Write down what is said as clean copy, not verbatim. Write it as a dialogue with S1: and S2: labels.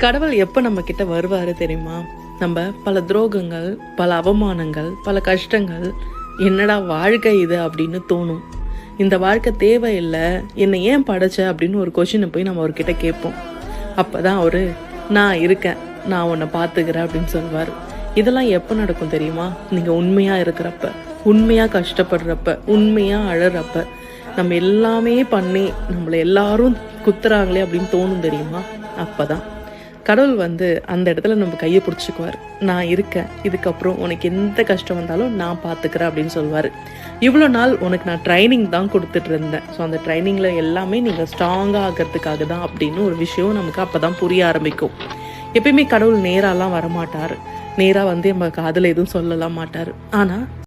S1: கடவுள் எப்போ நம்ம கிட்ட வருவாரு தெரியுமா? நம்ம பல துரோகங்கள், பல அவமானங்கள், பல கஷ்டங்கள், என்னடா வாழ்க்கை இது அப்படின்னு தோணும். இந்த வாழ்க்கை தேவையில்லை, என்னை ஏன் படைச்ச அப்படின்னு ஒரு கொஷினை போய் நம்ம அவர்கிட்ட கேட்போம். அப்போதான் அவரு நான் இருக்கேன், நான் உன்னை பார்த்துக்கிறேன் அப்படின்னு சொல்லுவார். இதெல்லாம் எப்போ நடக்கும் தெரியுமா? நீங்கள் உண்மையாக இருக்கிறப்ப, உண்மையாக கஷ்டப்படுறப்ப, உண்மையாக அழறப்ப, நம்ம எல்லாமே பண்ணி நம்மளை எல்லாரும் குத்துறாங்களே அப்படின்னு தோணும் தெரியுமா? அப்போ தான் கடவுள் அந்த இடத்துல நம்ம கையை பிடிச்சிக்குவார். நான் இருக்கேன், இதுக்கப்புறம் உனக்கு எந்த கஷ்டம் வந்தாலும் நான் பார்த்துக்கிறேன் அப்படின்னு சொல்லுவார். இவ்வளோ நாள் உனக்கு நான் ட்ரைனிங் தான் கொடுத்துட்டு இருந்தேன். ஸோ அந்த ட்ரைனிங்கில் எல்லாமே நீங்கள் ஸ்ட்ராங்காக ஆகிறதுக்காக தான் அப்படின்னு ஒரு விஷயம் நமக்கு அப்போ தான் புரிய ஆரம்பிக்கும். எப்பயுமே கடவுள் நேராலாம் வரமாட்டார், நேராக நம்ம காதில் எதுவும் சொல்லலாம் மாட்டார். ஆனால்